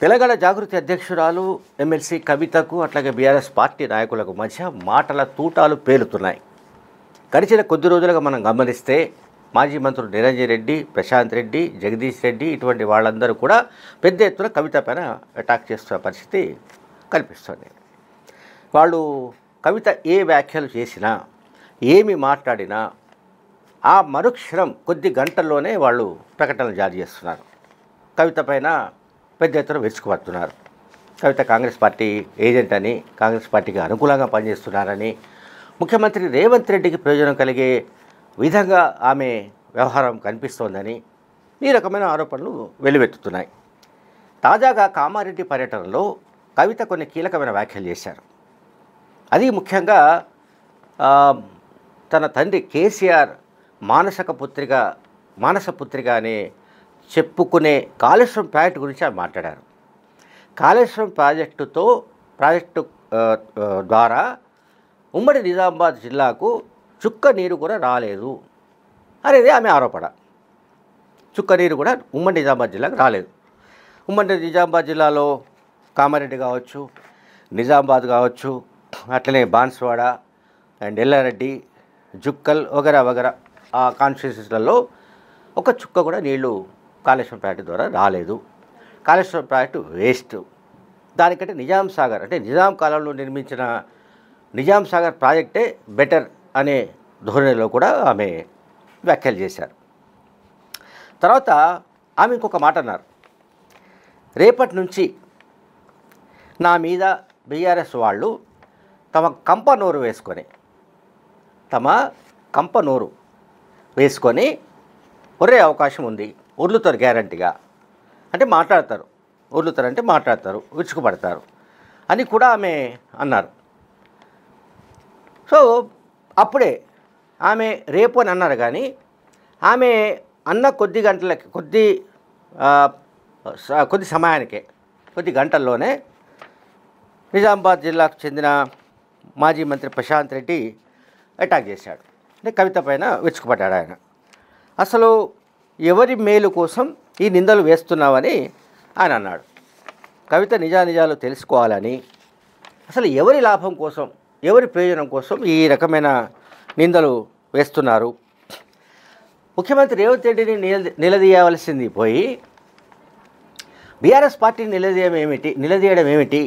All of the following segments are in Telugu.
తెలంగాణ జాగృతి అధ్యక్షురాలు ఎమ్మెల్సీ కవితకు అట్లాగే బీఆర్ఎస్ పార్టీ నాయకులకు మధ్య మాటల తూటాలు పేలుతున్నాయి. గడిచిన కొద్ది రోజులుగా మనం గమనిస్తే మాజీ మంత్రులు నిరంజన్ రెడ్డి, ప్రశాంత్ రెడ్డి, జగదీష్ రెడ్డి ఇటువంటి వాళ్ళందరూ కూడా పెద్ద ఎత్తున కవిత పైన అటాక్ చేస్తున్న పరిస్థితి కనిపిస్తుంది. వాళ్ళు కవిత ఏ వ్యాఖ్యలు చేసినా, ఏమి మాట్లాడినా ఆ మరుక్షణం కొద్ది గంటల్లోనే వాళ్ళు ప్రకటనలు జారీ చేస్తున్నారు. కవిత పైన పెద్ద ఎత్తున వెచ్చుకుపడుతున్నారు. కవిత కాంగ్రెస్ పార్టీ ఏజెంట్ అని, కాంగ్రెస్ పార్టీకి అనుకూలంగా పనిచేస్తున్నారని, ముఖ్యమంత్రి రేవంత్ రెడ్డికి ప్రయోజనం కలిగే విధంగా ఆమె వ్యవహారం కనిపిస్తోందని ఈ రకమైన ఆరోపణలు వెలువెత్తుతున్నాయి. తాజాగా కామారెడ్డి పర్యటనలో కవిత కొన్ని కీలకమైన వ్యాఖ్యలు చేశారు. అది ముఖ్యంగా తన తండ్రి కేసీఆర్ మానసపుత్రిక అనే చెప్పుకునే కాళేశ్వరం ప్రాజెక్టు గురించి ఆమె మాట్లాడారు. కాళేశ్వరం ప్రాజెక్టు ద్వారా ఉమ్మడి నిజామాబాద్ జిల్లాకు చుక్క నీరు కూడా రాలేదు అనేది ఆమె ఆరోపణ. చుక్క నీరు కూడా ఉమ్మడి నిజామాబాద్ జిల్లాకు రాలేదు. ఉమ్మడి నిజామాబాద్ జిల్లాలో కామారెడ్డి కావచ్చు, నిజామాబాద్ కావచ్చు, అట్లనే బాన్స్వాడ అండ్ ఎల్లారెడ్డి, జుక్కల్ వగరా ఆ కాన్స్టిట్యూన్సీలలో ఒక చుక్క కూడా నీళ్లు కాళేశ్వరం ప్రాజెక్టు ద్వారా రాలేదు. Kaleshwaram project waste. దానికంటే నిజాం సాగర్ అంటే నిజాం కాలంలో నిర్మించిన నిజాం సాగర్ ప్రాజెక్టే బెటర్ అనే ధోరణిలో కూడా ఆమె వ్యాఖ్యలు చేశారు. తర్వాత ఆమె ఇంకొక మాట అన్నారు. రేపటి నుంచి నా మీద బీఆర్ఎస్ వాళ్ళు తమ కంప నోరు వేసుకొని ఒరే అవకాశం ఉంది, ఉర్లుతారు గ్యారంటీగా అంటే మాట్లాడతారు, విరుచుకుపడతారు అని కూడా ఆమె అన్నారు. సో అప్పుడే ఆమె రేపు అని అన్నారు. కానీ ఆమె అన్న కొద్ది సమయానికే కొద్ది గంటల్లోనే నిజామాబాద్ జిల్లాకు చెందిన మాజీ మంత్రి ప్రశాంత్ రెడ్డి అటాక్ చేశాడు. అంటే కవిత పైన వెచ్చుకుపడ్డాడు ఆయన. అసలు ఎవరి మేలు కోసం ఈ నిందలు వేస్తున్నావని ఆయన అన్నాడు. కవిత నిజానిజాలు తెలుసుకోవాలని, అసలు ఎవరి లాభం కోసం, ఎవరి ప్రయోజనం కోసం ఈ రకమైన నిందలు వేస్తున్నారు. ముఖ్యమంత్రి రేవంత్ రెడ్డిని నిలదీయవలసింది పోయి బీఆర్ఎస్ పార్టీని నిలదీయడం ఏమిటి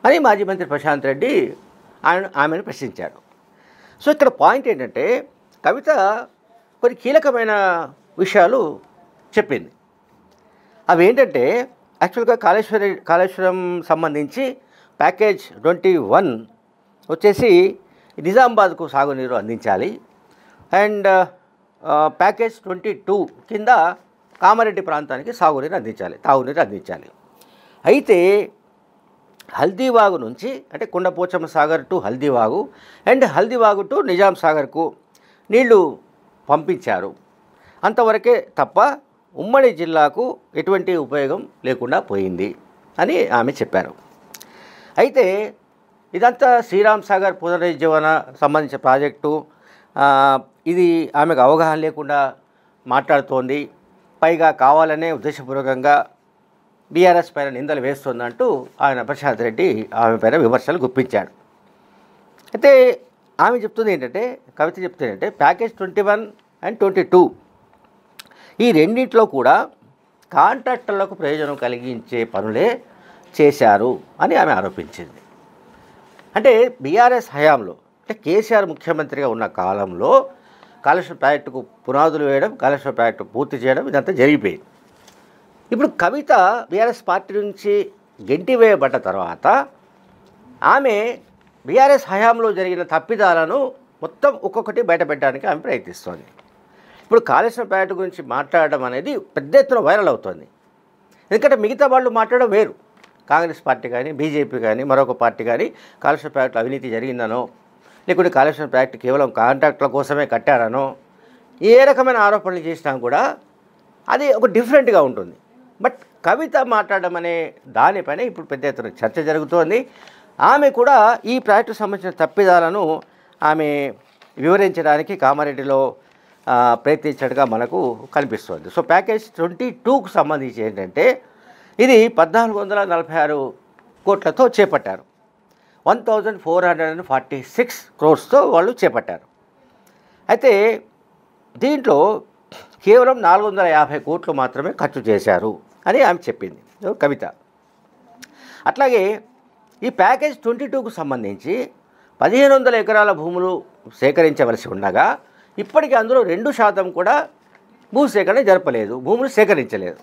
అని మాజీ మంత్రి ప్రశాంత్ రెడ్డి ఆమెను ప్రశ్నించాడు. సో ఇక్కడ పాయింట్ ఏంటంటే కవిత కొన్ని కీలకమైన విషయాలు చెప్పింది. అవి ఏంటంటే యాక్చువల్గా కాళేశ్వరం సంబంధించి ప్యాకేజ్ 21 వచ్చేసి నిజామాబాద్కు సాగునీరు అందించాలి అండ్ ప్యాకేజ్ 22 కింద కామారెడ్డి ప్రాంతానికి తాగునీరు అందించాలి. అయితే హల్దీవాగు నుంచి అంటే Kondapochamma Sagar to Haldivagu and Haldivagu to Nizam సాగర్కు నీళ్లు పంపించారు. అంతవరకే తప్ప ఉమ్మడి జిల్లాకు ఎటువంటి ఉపయోగం లేకుండా పోయింది అని ఆమె చెప్పారు. అయితే ఇదంతా శ్రీరామ్ సాగర్ పునరుజ్జీవన సంబంధించిన ప్రాజెక్టు, ఇది ఆమెకు అవగాహన లేకుండా మాట్లాడుతోంది, పైగా కావాలనే ఉద్దేశపూర్వకంగా బీఆర్ఎస్ పైన నిందలు వేస్తుందంటూ ఆయన ప్రశాంత్ రెడ్డి ఆమె పైన విమర్శలు గుప్పించాడు. అయితే ఆమె చెప్తుంది ఏంటంటే, కవిత చెప్తుంది ఏంటంటే ప్యాకేజ్ 21 అండ్ 22 ఈ రెండింటిలో కూడా కాంట్రాక్టర్లకు ప్రయోజనం కలిగించే పనులే చేశారు అని ఆమె ఆరోపించింది. అంటే బీఆర్ఎస్ హయాంలో అంటే కేసీఆర్ ముఖ్యమంత్రిగా ఉన్న కాలంలో కాళేశ్వరం ప్రాజెక్టుకు పునాదులు వేయడం, కాళేశ్వరం ప్రాజెక్టు పూర్తి చేయడం ఇదంతా జరిగిపోయింది. ఇప్పుడు కవిత బీఆర్ఎస్ పార్టీ నుంచి గెంటివేయబడ్డ తర్వాత ఆమె బీఆర్ఎస్ హయాంలో జరిగిన తప్పిదాలను మొత్తం ఒక్కొక్కటి బయటపెట్టడానికి ఆమె ప్రయత్నిస్తోంది. ఇప్పుడు కాళేశ్వరం ప్రాజెక్టు గురించి మాట్లాడడం అనేది పెద్ద ఎత్తున వైరల్ అవుతుంది. ఎందుకంటే మిగతా వాళ్ళు మాట్లాడడం వేరు. కాంగ్రెస్ పార్టీ కానీ, బీజేపీ కానీ, మరొక పార్టీ కానీ కాళేశ్వరం ప్రాజెక్టులో అవినీతి జరిగిందనో, లేకుంటే కాళేశ్వరం ప్రాజెక్టు కేవలం కాంట్రాక్టుల కోసమే కట్టారనో, ఏ రకమైన ఆరోపణలు చేసినా కూడా అది ఒక డిఫరెంట్గా ఉంటుంది. బట్ కవిత మాట్లాడడం అనే దానిపైన ఇప్పుడు పెద్ద ఎత్తున చర్చ జరుగుతోంది. ఆమె కూడా ఈ ప్రాజెక్టుకు సంబంధించిన తప్పిదాలను ఆమె వివరించడానికి కామారెడ్డిలో ప్రయత్నించినట్టుగా మనకు కనిపిస్తుంది. సో ప్యాకేజ్ 22కు సంబంధించి ఏంటంటే ఇది 1446 కోట్లతో చేపట్టారు. 1446 crores వాళ్ళు చేపట్టారు. అయితే దీంట్లో కేవలం 450 కోట్లు మాత్రమే ఖర్చు చేశారు అని ఆమె చెప్పింది కవిత. అట్లాగే ఈ ప్యాకేజ్ 22కు సంబంధించి 1500 ఎకరాల భూములు సేకరించవలసి ఉండగా ఇప్పటికీ అందులో 2% కూడా భూసేకరణ జరపలేదు, భూములు సేకరించలేదు.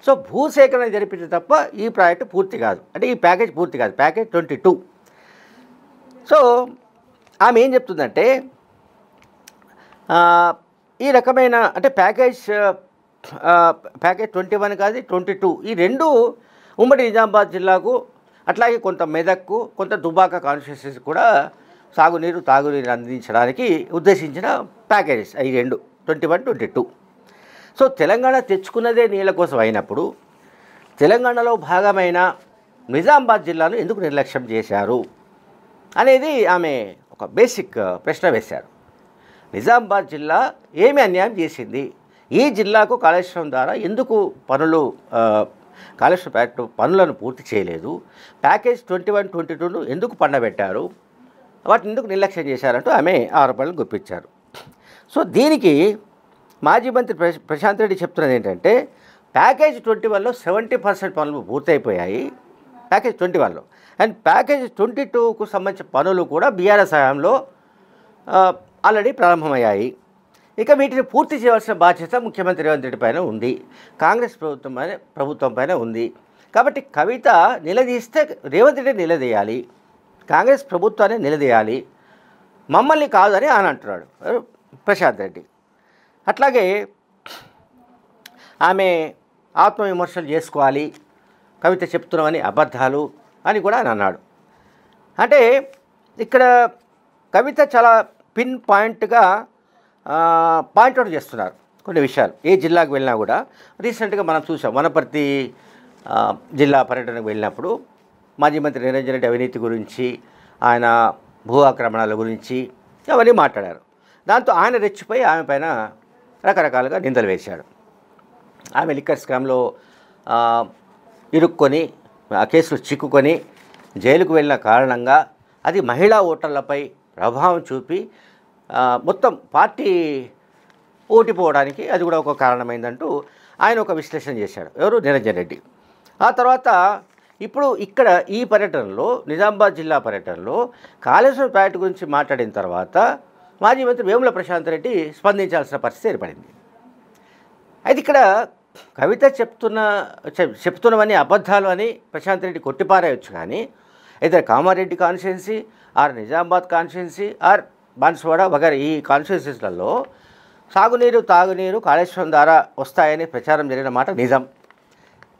సో భూసేకరణ జరిపితే తప్ప ఈ ప్రాజెక్టు పూర్తి కాదు, అంటే ఈ ప్యాకేజ్ పూర్తి కాదు, ప్యాకేజ్ 22. సో ఆమె ఏం చెప్తుందంటే ఈ రకమైన అంటే ప్యాకేజ్ 21 కాదు 22, ఈ రెండు ఉమ్మడి నిజామాబాద్ జిల్లాకు అట్లాగే కొంత మెదక్కు కొంత దుబాక కాన్స్టిట్యున్సీస్ కూడా సాగునీరు తాగునీరు అందించడానికి ఉద్దేశించిన ప్యాకేజెస్ ఈ రెండు 21, 22. సో తెలంగాణ తెచ్చుకున్నదే నీళ్ళ కోసం అయినప్పుడు తెలంగాణలో భాగమైన నిజామాబాద్ జిల్లాను ఎందుకు నిర్లక్ష్యం చేశారు అనేది ఆమె ఒక బేసిక్ ప్రశ్న వేశారు. నిజామాబాద్ జిల్లా ఏమి అన్యాయం చేసింది, ఈ జిల్లాకు కాళేశ్వరం ద్వారా ఎందుకు కాళేశ్వరం ప్రాజెక్టు పనులను పూర్తి చేయలేదు, ప్యాకేజ్ 21, 22ను ఎందుకు పండబెట్టారు, వాటిని ఎందుకు నిర్లక్ష్యం చేశారంటూ ఆమె ఆరోపణలు గుప్పించారు. సో దీనికి మాజీ మంత్రి ప్రశాంత్ రెడ్డి చెప్తున్నది ఏంటంటే ప్యాకేజ్ 21లో 70% పనులు పూర్తయిపోయాయి ప్యాకేజ్ 21లో, అండ్ ప్యాకేజ్ 22కు సంబంధించిన పనులు కూడా బీఆర్ఎస్ హయాంలో ఆల్రెడీ ప్రారంభమయ్యాయి. ఇక వీటిని పూర్తి చేయవలసిన బాధ్యత ముఖ్యమంత్రి రేవంత్ రెడ్డి పైన ఉంది, కాంగ్రెస్ ప్రభుత్వం పైన ఉంది. కాబట్టి కవిత నిలదీస్తే రేవంత్ రెడ్డి నిలదీయాలి, కాంగ్రెస్ ప్రభుత్వాన్ని నిలదీయాలి, మమ్మల్ని కాదని ఆయన అంటున్నాడు ప్రశాంత్ రెడ్డి. అట్లాగే ఆమె ఆత్మవిమర్శలు చేసుకోవాలి, కవిత చెప్తున్నామని అబద్ధాలు అని కూడా ఆయన అన్నాడు. అంటే ఇక్కడ కవిత చాలా పిన్ పాయింట్గా పాయింట్అవుట్ చేస్తున్నారు కొన్ని విషయాలు. ఏ జిల్లాకు వెళ్ళినా కూడా రీసెంట్గా మనం చూసాం, వనపర్తి జిల్లా పర్యటనకు వెళ్ళినప్పుడు మాజీ మంత్రి నిరంజన్ రెడ్డి అవినీతి గురించి, ఆయన భూ ఆక్రమణల గురించి అవన్నీ మాట్లాడారు. దాంతో ఆయన రెచ్చిపోయి ఆమె పైన రకరకాలుగా నిందలు వేశాడు. ఆమె లిక్కర్ స్కామ్లో ఇరుక్కొని ఆ కేసులు చిక్కుకొని జైలుకు వెళ్ళిన కారణంగా అది మహిళా ఓటర్లపై ప్రభావం చూపి మొత్తం పార్టీ ఓటిపోవడానికి అది కూడా ఒక కారణమైందంటూ ఆయన ఒక విశ్లేషణ చేశాడు, ఎవరు నిరంజన్ రెడ్డి. ఆ తర్వాత ఇప్పుడు ఇక్కడ ఈ పర్యటనలో నిజామాబాద్ జిల్లా పర్యటనలో కాళేశ్వరం ప్రాజెక్టు గురించి మాట్లాడిన తర్వాత మాజీ మంత్రి వేముల ప్రశాంత్ రెడ్డి స్పందించాల్సిన పరిస్థితి ఏర్పడింది. అయితే ఇక్కడ కవిత చెప్తున్నవన్నీ అబద్ధాలు అని ప్రశాంత్ రెడ్డి కొట్టిపారేయచ్చు, కానీ అయితే Kamareddy constituency are Nizamabad constituency are Banswada వగైరా ఈ కాన్స్టిట్యున్సీస్లలో సాగునీరు తాగునీరు కాళేశ్వరం ద్వారా వస్తాయని ప్రచారం జరిగిన మాట నిజం.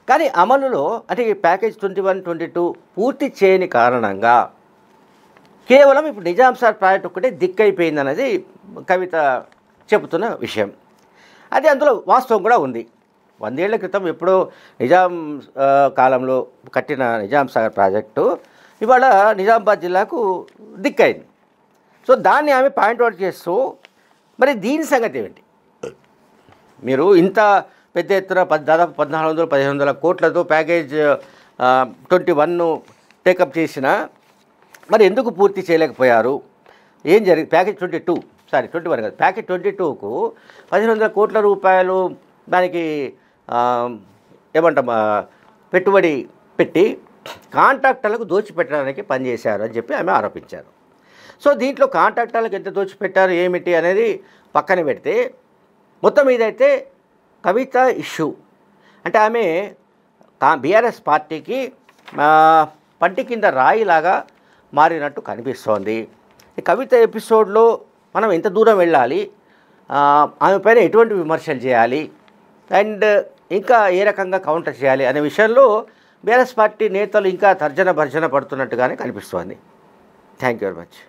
కానీ అమలులో అంటే ఈ ప్యాకేజ్ 21, 22 పూర్తి చేయని కారణంగా కేవలం ఇప్పుడు నిజాంసార్ ప్రాజెక్ట్ ఒక్కటే దిక్కైపోయిందన్నది కవిత చెబుతున్న విషయం. అది అందులో వాస్తవం కూడా ఉంది. 100 ఏళ్ల క్రితం ఎప్పుడో నిజాం కాలంలో కట్టిన నిజాం సాగర్ ప్రాజెక్టు ఇవాళ నిజామాబాద్ జిల్లాకు దిక్కైంది. సో దాన్ని ఆమె పాయింట్అవుట్ చేస్తూ మరి దీని సంగతి ఏమిటి, మీరు ఇంత పెద్ద ఎత్తున దాదాపు 1400-1500 కోట్లతో ప్యాకేజ్ 21ను టేకప్ చేసిన మరి ఎందుకు పూర్తి చేయలేకపోయారు, ఏం జరిగింది, ప్యాకేజ్ 21 కాదు ప్యాకేజ్ 22కు 1500 కోట్ల రూపాయలు దానికి ఏమంటాం పెట్టుబడి పెట్టి కాంట్రాక్టర్లకు దోచిపెట్టడానికి పనిచేశారు అని చెప్పి ఆమె ఆరోపించారు. సో దీంట్లో కాంట్రాక్టర్లకు ఎంత దోచిపెట్టారు ఏమిటి అనేది పక్కన పెడితే మొత్తం ఇదైతే కవిత ఇష్యూ అంటే ఆమె బీఆర్ఎస్ పార్టీకి పంటి కింద రాయిలాగా మారినట్టు కనిపిస్తోంది. ఈ కవిత ఎపిసోడ్లో మనం ఎంత దూరం వెళ్ళాలి, ఆమె పైన ఎటువంటి విమర్శలు చేయాలి అండ్ ఇంకా ఏ రకంగా కౌంటర్ చేయాలి అనే విషయంలో బీఆర్ఎస్ పార్టీ నేతలు ఇంకా తర్జన భర్జన పడుతున్నట్టుగానే కనిపిస్తోంది. Thank you very much.